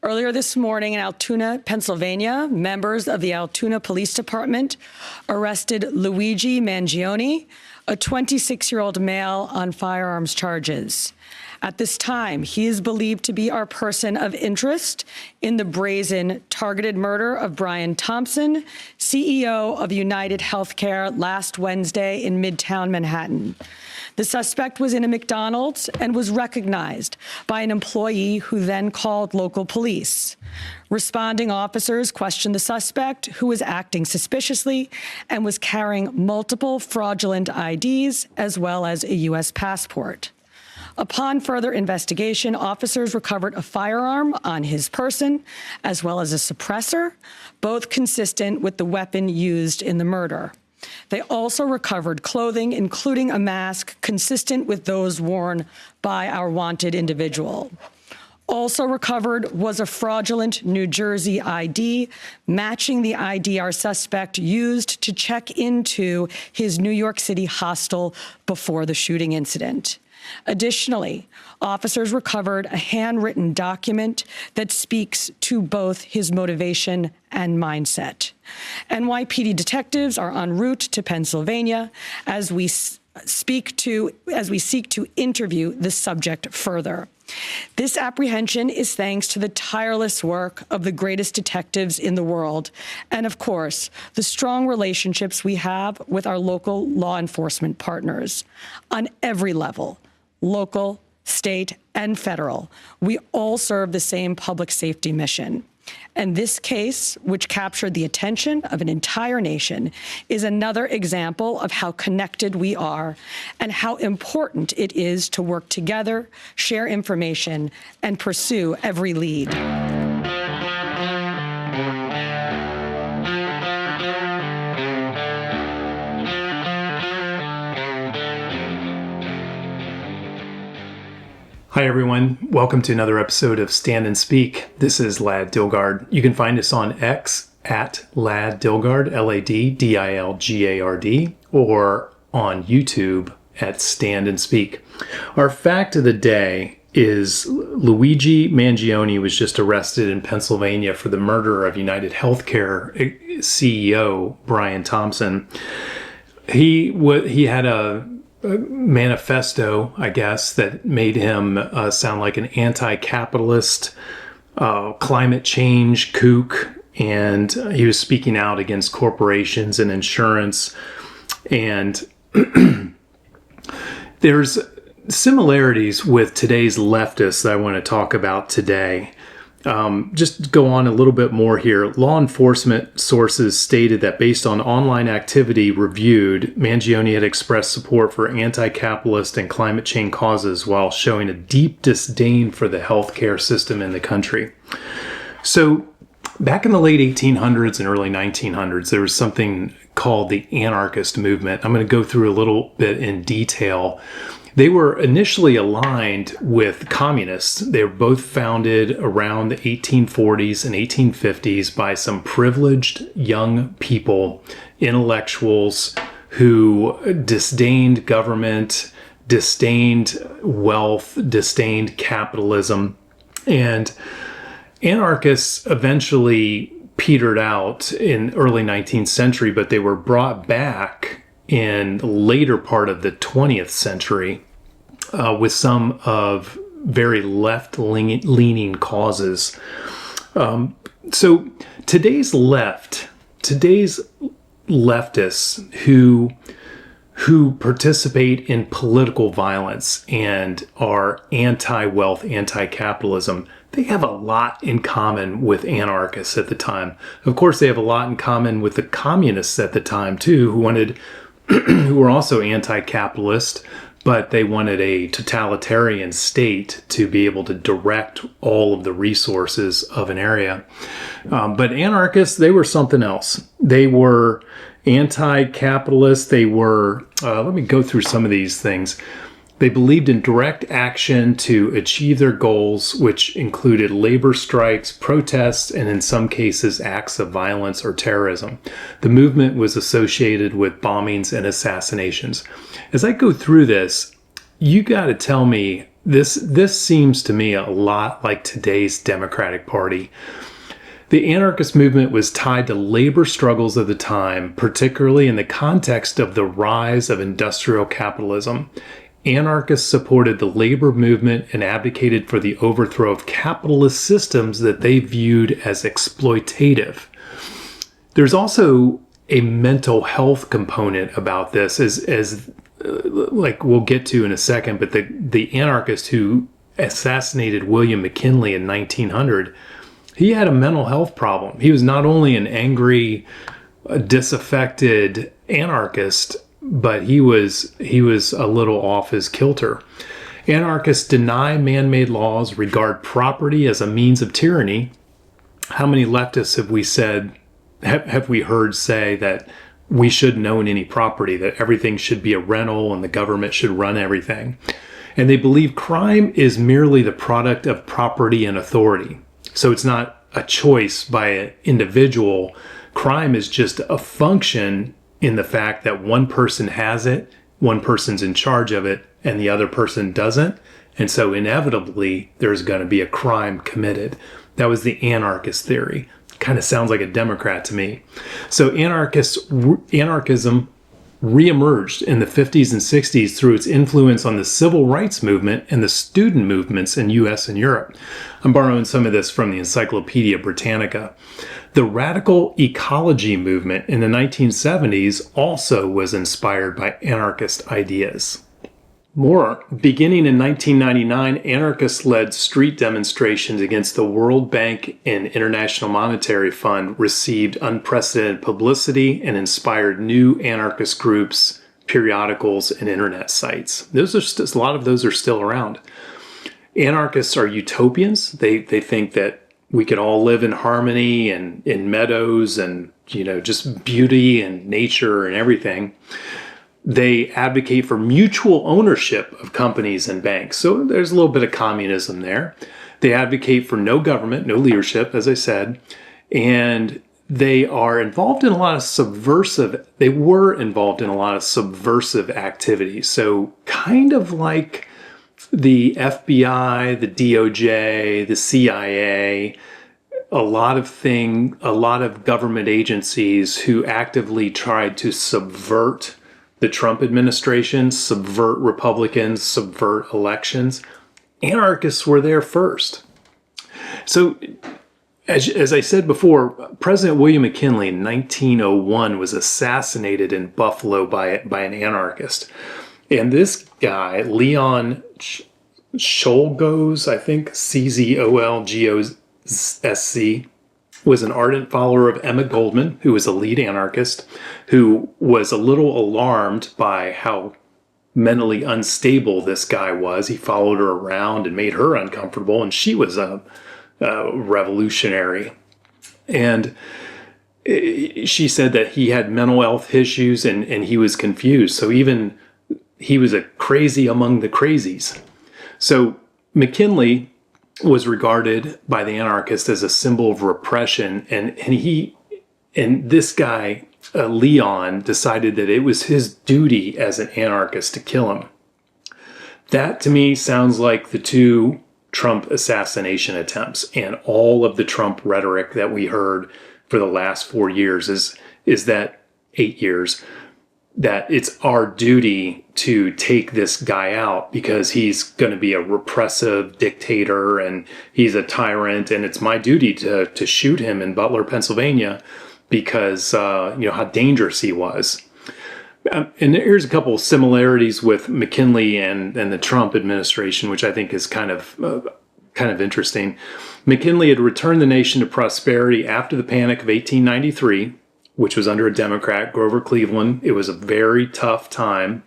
Earlier this morning in Altoona, Pennsylvania, members of the Altoona Police Department arrested Luigi Mangione, a 26-year-old male, on firearms charges. At this time, he is believed to be our person of interest in the brazen targeted murder of Brian Thompson, CEO of United Healthcare, last Wednesday in Midtown Manhattan. The suspect was in a McDonald's and was recognized by an employee who then called local police. Responding officers questioned the suspect, who was acting suspiciously and was carrying multiple fraudulent IDs as well as a U.S. passport. Upon further investigation, officers recovered a firearm on his person, as well as a suppressor, both consistent with the weapon used in the murder. They also recovered clothing, including a mask consistent with those worn by our wanted individual. Also recovered was a fraudulent New Jersey ID, matching the ID our suspect used to check into his New York City hostel before the shooting incident. Additionally, officers recovered a handwritten document that speaks to both his motivation and mindset. NYPD detectives are en route to Pennsylvania as we seek to interview the subject further. This apprehension is thanks to the tireless work of the greatest detectives in the world, and of course, the strong relationships we have with our local law enforcement partners. On every level, local, state, and federal, we all serve the same public safety mission. And this case, which captured the attention of an entire nation, is another example of how connected we are and how important it is to work together, share information, and pursue every lead. Hi everyone, welcome to another episode of Stand and Speak. This is Lad Dilgard. You can find us on X at Lad Dilgard, Ladilgard, or on YouTube at Stand and Speak. Our fact of the day is Luigi Mangione was just arrested in Pennsylvania for the murder of United Healthcare CEO Brian Thompson. He had a manifesto, I guess, that made him sound like an anti-capitalist, climate change kook, and he was speaking out against corporations and insurance. And there's similarities with today's leftists that I want to talk about today. Just to go on a little bit more here, law enforcement sources stated that based on online activity reviewed, Mangione had expressed support for anti-capitalist and climate change causes while showing a deep disdain for the healthcare system in the country. So back in the late 1800s and early 1900s, there was something called the anarchist movement. I'm going to go through a little bit in detail. They were initially aligned with communists. They were both founded around the 1840s and 1850s by some privileged young people, intellectuals who disdained government, disdained wealth, disdained capitalism. And anarchists eventually petered out in early 19th century, but they were brought back in the later part of the 20th century with some of very left-leaning causes. So today's leftists who participate in political violence and are anti-wealth, anti-capitalism, they have a lot in common with anarchists at the time. Of course, they have a lot in common with the communists at the time, too, who were also anti-capitalist, but they wanted a totalitarian state to be able to direct all of the resources of an area. But anarchists, they were something else. They were anti-capitalist. They were, let me go through some of these things. They believed in direct action to achieve their goals, which included labor strikes, protests, and in some cases, acts of violence or terrorism. The movement was associated with bombings and assassinations. As I go through this, you got to tell me This seems to me a lot like today's Democratic Party. The anarchist movement was tied to labor struggles of the time, particularly in the context of the rise of industrial capitalism. Anarchists supported the labor movement and advocated for the overthrow of capitalist systems that they viewed as exploitative. There's also a mental health component about this, as like we'll get to in a second, but the anarchist who assassinated William McKinley in 1900, he had a mental health problem. He was not only an angry, disaffected anarchist, but he was a little off his kilter. Anarchists deny man-made laws, regard property as a means of tyranny. How many leftists have we heard say that we shouldn't own any property, that everything should be a rental and the government should run everything? And they believe crime is merely the product of property and authority. So it's not a choice by an individual. Crime is just a function in the fact that one person has it, one person's in charge of it, and the other person doesn't. And so inevitably, there's going to be a crime committed. That was the anarchist theory. Kind of sounds like a Democrat to me. So anarchism reemerged in the 50s and 60s through its influence on the civil rights movement and the student movements in US and Europe. I'm borrowing some of this from the Encyclopedia Britannica. The radical ecology movement in the 1970s also was inspired by anarchist ideas. More, beginning in 1999, anarchists led street demonstrations against the World Bank and International Monetary Fund, received unprecedented publicity, and inspired new anarchist groups, periodicals, and internet sites. A lot of those are still around. Anarchists are utopians. They think that we could all live in harmony and in meadows and, just beauty and nature and everything. They advocate for mutual ownership of companies and banks. So there's a little bit of communism there. They advocate for no government, no leadership, as I said. And they were involved in a lot of subversive activities. So kind of like the FBI, the DOJ, the CIA, a lot of government agencies who actively tried to subvert the Trump administration, subvert Republicans, subvert elections. Anarchists were there first. So, as I said before, President William McKinley in 1901 was assassinated in Buffalo by an anarchist. And this guy, Leon Czolgosz, I think, Czolgosz, was an ardent follower of Emma Goldman, who was a lead anarchist, who was a little alarmed by how mentally unstable this guy was. He followed her around and made her uncomfortable, and she was a revolutionary. And she said that he had mental health issues and he was confused. So even he was a crazy among the crazies. So McKinley was regarded by the anarchists as a symbol of repression, and this guy Leon decided that it was his duty as an anarchist to kill him. That to me sounds like the two Trump assassination attempts, and all of the Trump rhetoric that we heard for the last 4 years is that 8 years, that it's our duty to take this guy out because he's going to be a repressive dictator and he's a tyrant, and it's my duty to shoot him in Butler, Pennsylvania, because how dangerous he was. And here's a couple of similarities with McKinley and the Trump administration, which I think is kind of interesting. McKinley had returned the nation to prosperity after the Panic of 1893, which was under a Democrat, Grover Cleveland. It was a very tough time.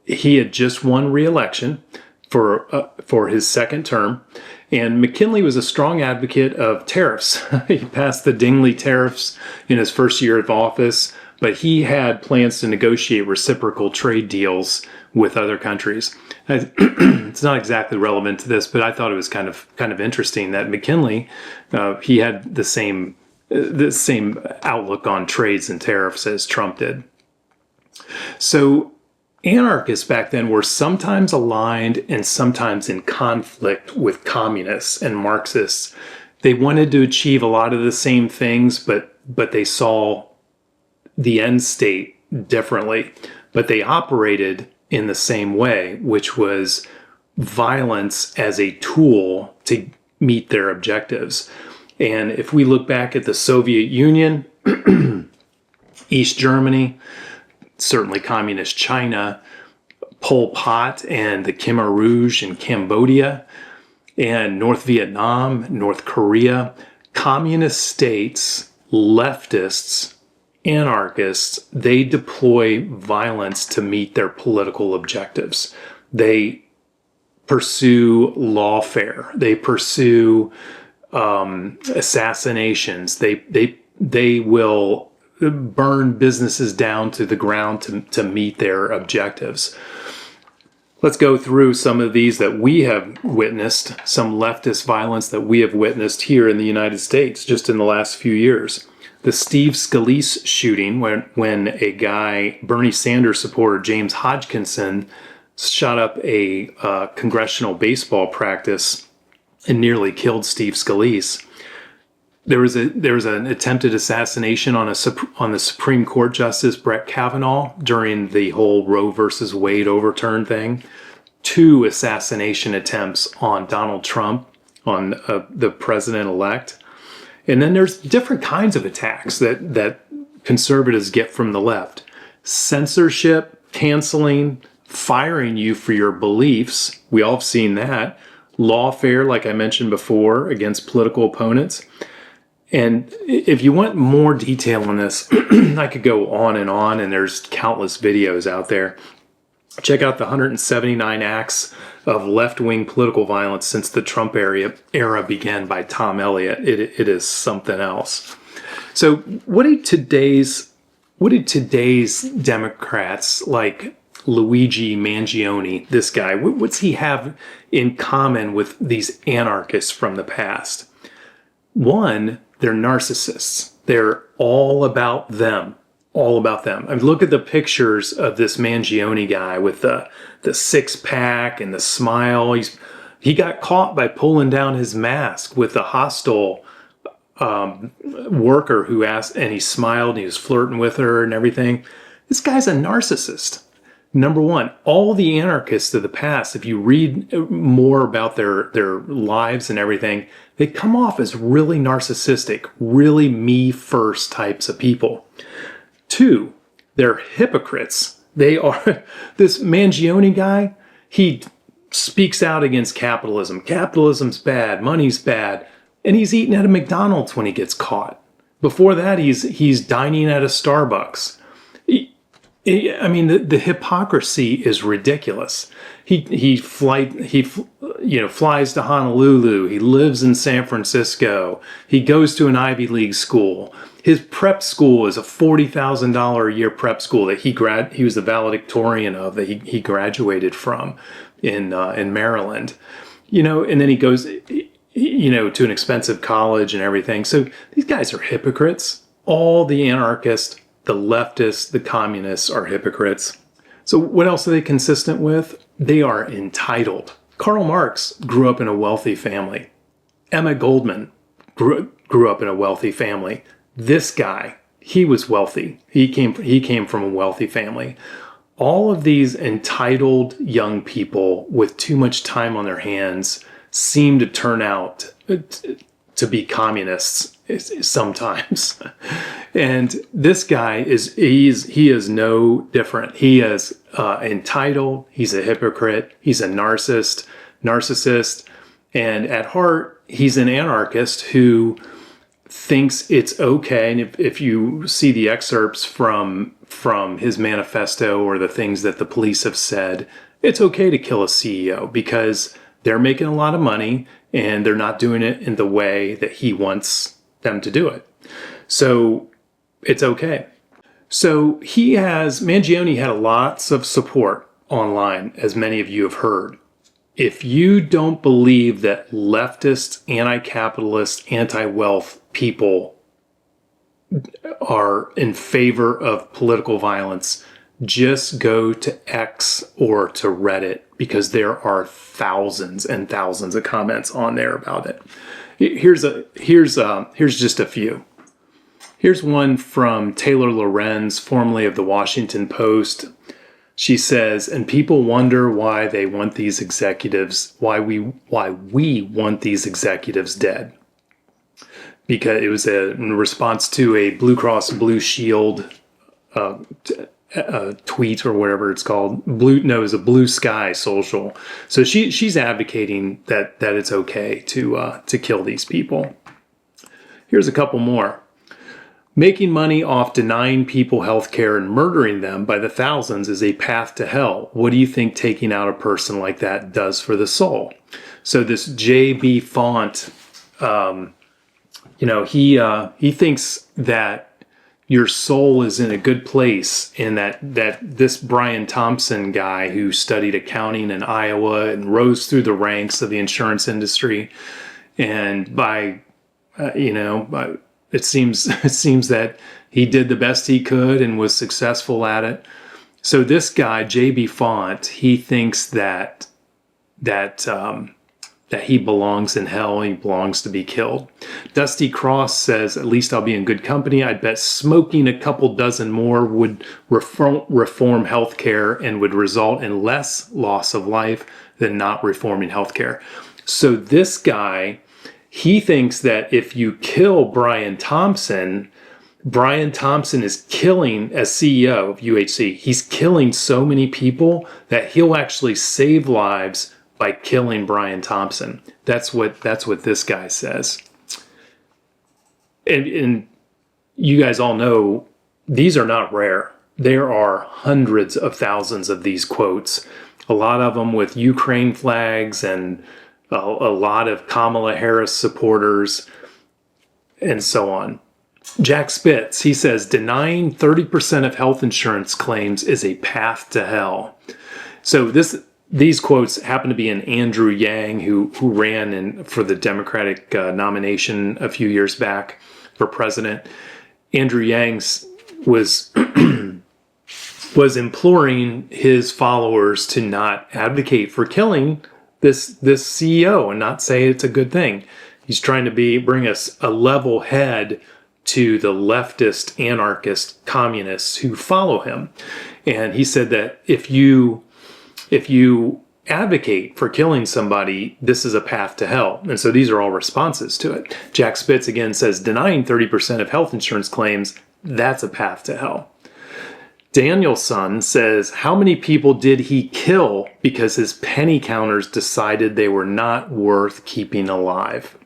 He had just won re-election for his second term, and McKinley was a strong advocate of tariffs. He passed the Dingley tariffs in his first year of office, but he had plans to negotiate reciprocal trade deals with other countries. It's not exactly relevant to this, but I thought it was kind of interesting that McKinley, he had the same outlook on trades and tariffs as Trump did. So Anarchists back then were sometimes aligned and sometimes in conflict with communists and Marxists. They wanted to achieve a lot of the same things, but they saw the end state differently. But they operated in the same way, which was violence as a tool to meet their objectives. And if we look back at the Soviet Union, East Germany, certainly Communist China, Pol Pot and the Khmer Rouge in Cambodia, and North Vietnam, North Korea, communist states, leftists, anarchists, they deploy violence to meet their political objectives. They pursue lawfare. They pursue assassinations. They will burn businesses down to the ground to meet their objectives. Let's go through some of these that we have witnessed, some leftist violence that we have witnessed here in the United States just in the last few years. The Steve Scalise shooting, when a guy, Bernie Sanders supporter James Hodgkinson, shot up a congressional baseball practice and nearly killed Steve Scalise. There was an attempted assassination on the Supreme Court Justice Brett Kavanaugh during the whole Roe versus Wade overturn thing. 2 assassination attempts on Donald Trump, on the president-elect. And then there's different kinds of attacks that conservatives get from the left. Censorship, canceling, firing you for your beliefs. We all have seen that. Lawfare, like I mentioned before, against political opponents. And if you want more detail on this, I could go on, and there's countless videos out there. Check out the 179 acts of left-wing political violence since the Trump era began by Tom Elliott. It is something else. So what did today's Democrats like Luigi Mangione, this guy, what's he have in common with these anarchists from the past? One, they're narcissists. They're all about them. All about them. I mean, look at the pictures of this Mangione guy with the 6-pack and the smile. He got caught by pulling down his mask with a hostile worker who asked, and he smiled and he was flirting with her and everything. This guy's a narcissist. Number one, all the anarchists of the past, if you read more about their lives and everything, they come off as really narcissistic, really me first types of people. 2, they're hypocrites. They are, this Mangione guy, he speaks out against capitalism. Capitalism's bad, money's bad, and he's eating at a McDonald's when he gets caught. Before that, he's dining at a Starbucks. I mean, the hypocrisy is ridiculous. He flies to Honolulu. He lives in San Francisco. He goes to an Ivy League school. His prep school is a $40,000 a year prep school that he was the valedictorian of, that he graduated from in Maryland. And then he goes to an expensive college and everything. So these guys are hypocrites. All the anarchists, the leftists, the communists are hypocrites. So what else are they consistent with? They are entitled. Karl Marx grew up in a wealthy family. Emma Goldman grew up in a wealthy family. This guy, he was wealthy. He came from a wealthy family. All of these entitled young people with too much time on their hands seem to turn out to be communists sometimes. And this guy he is no different. He is entitled. He's a hypocrite. He's a narcissist. And at heart, he's an anarchist who thinks it's okay. And if you see the excerpts from his manifesto or the things that the police have said, it's okay to kill a CEO because they're making a lot of money and they're not doing it in the way that he wants them to do it. So it's okay. So Mangione had lots of support online, as many of you have heard. If you don't believe that leftist, anti-capitalist, anti-wealth people are in favor of political violence, just go to X or to Reddit, because there are thousands and thousands of comments on there about it. Here's just a few. Here's one from Taylor Lorenz, formerly of the Washington Post. She says, and people wonder why they want these executives, why we want these executives dead. Because it was in response to a Blue Cross Blue Shield tweet or whatever it's called. It was a Blue Sky social. So she's advocating that it's okay to kill these people. Here's a couple more. Making money off denying people health care and murdering them by the thousands is a path to hell. What do you think taking out a person like that does for the soul? So this J.B. Font, he thinks that your soul is in a good place, and that this Brian Thompson guy who studied accounting in Iowa and rose through the ranks of the insurance industry, and it seems that he did the best he could and was successful at it. So this guy, J.B. Font, he thinks that he belongs in hell. He belongs to be killed. Dusty Cross says, at least I'll be in good company. I'd bet smoking a couple dozen more would reform healthcare and would result in less loss of life than not reforming healthcare. So this guy, he thinks that if you kill Brian Thompson is killing, as CEO of UHC, he's killing so many people that he'll actually save lives by killing Brian Thompson. That's what this guy says. And you guys all know these are not rare. There are hundreds of thousands of these quotes, a lot of them with Ukraine flags and a lot of Kamala Harris supporters, and so on. Jack Spitz, he says, denying 30% of health insurance claims is a path to hell. So these quotes happen to be in Andrew Yang, who ran for the Democratic nomination a few years back for president. Andrew Yang was imploring his followers to not advocate for killing this CEO and not say it's a good thing. He's trying to bring us a level head to the leftist, anarchist, communists who follow him. And he said that if you advocate for killing somebody, this is a path to hell. And so these are all responses to it. Jack Spitz again says, denying 30% of health insurance claims, that's a path to hell. Danielson says, how many people did he kill because his penny counters decided they were not worth keeping alive?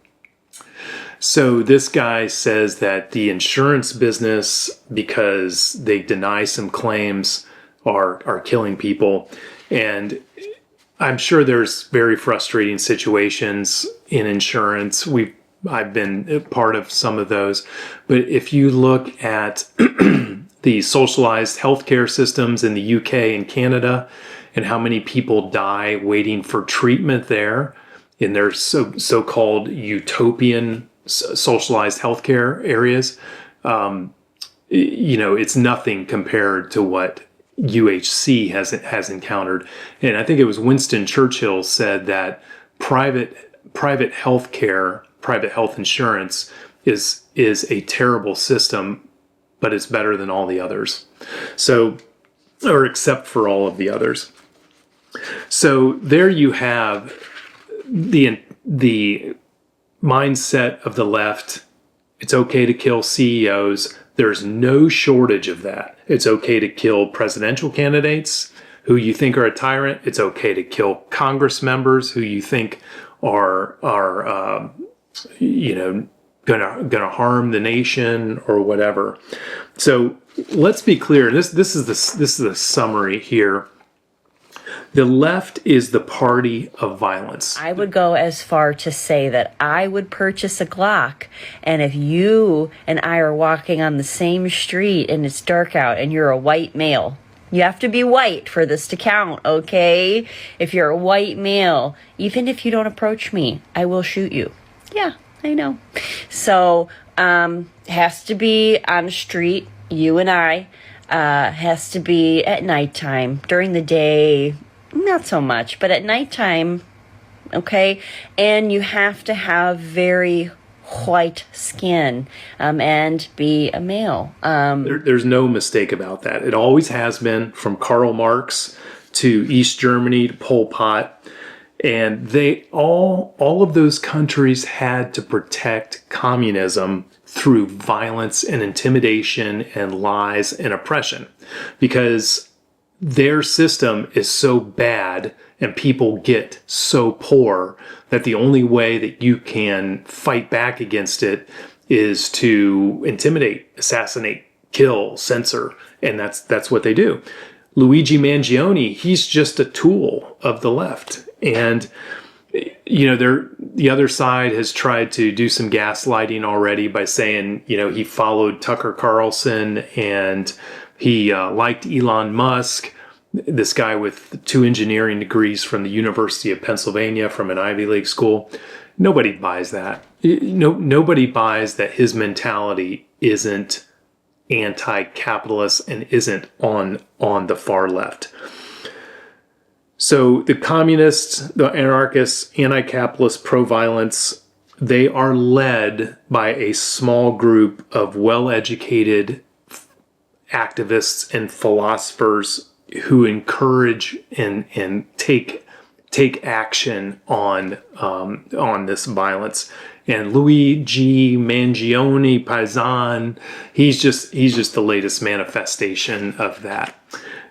So this guy says that the insurance business, because they deny some claims, are killing people. And I'm sure there's very frustrating situations in insurance. I've been part of some of those. But if you look at the socialized healthcare systems in the UK and Canada, and how many people die waiting for treatment there in their so-called utopian socialized healthcare areas, it's nothing compared to what UHC has encountered. And I think it was Winston Churchill said that private healthcare, private health insurance is a terrible system, but it's better than all the others. So, or except for all of the others. So there you have the mindset of the left. It's okay to kill CEOs. There's no shortage of that. It's okay to kill presidential candidates who you think are a tyrant. It's okay to kill Congress members who you think are gonna harm the nation or whatever. So let's be clear. This is the summary here. The left is the party of violence. I would go as far to say that I would purchase a Glock, and if you and I are walking on the same street and it's dark out and you're a white male, you have to be white for this to count, okay? If you're a white male, even if you don't approach me, I will shoot you. Yeah, I know. So, has to be on the street, you and I. has to be at nighttime. During the day, not so much, but at nighttime, okay? And you have to have very white skin and be a male. There's no mistake about that. It always has been, from Karl Marx to East Germany to Pol Pot. And they all of those countries had to protect communism through violence and intimidation and lies and oppression, because their system is so bad and people get so poor that the only way that you can fight back against it is to intimidate, assassinate, kill, censor, and that's what they do. Luigi Mangione, he's just a tool of the left. And the other side has tried to do some gaslighting already by saying, he followed Tucker Carlson and he liked Elon Musk, this guy with 2 engineering degrees from the University of Pennsylvania from an Ivy League school. Nobody buys that. Nobody buys that his mentality isn't anti-capitalist and isn't on the far left. So the communists, the anarchists, anti-capitalist, pro-violence, they are led by a small group of well-educated activists and philosophers who encourage and take action on this violence. And Luigi Mangione, Paisan, he's just the latest manifestation of that.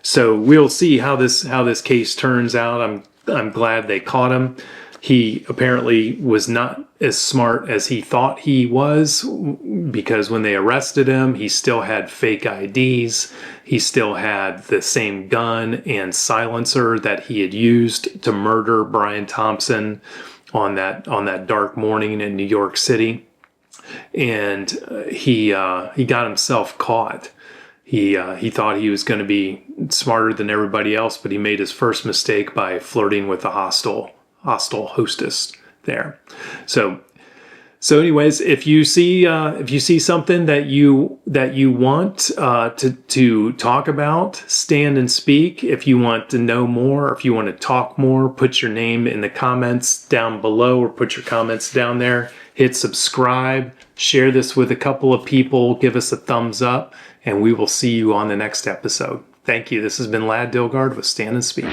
So we'll see how this case turns out. I'm glad they caught him. He apparently was not as smart as he thought he was, because when they arrested him, he still had fake IDs. He still had the same gun and silencer that he had used to murder Brian Thompson on that dark morning in New York City. And he got himself caught. He thought he was going to be smarter than everybody else, but he made his first mistake by flirting with a hostile hostess there. So anyways, if you see something that you want to talk about, stand and speak. If you want to know more, if you want to talk more, put your name in the comments down below, or put your comments down there. Hit subscribe, share this with a couple of people, give us a thumbs up, and we will see you on the next episode. Thank you. This has been Lad Dilgard with Stand and Speak.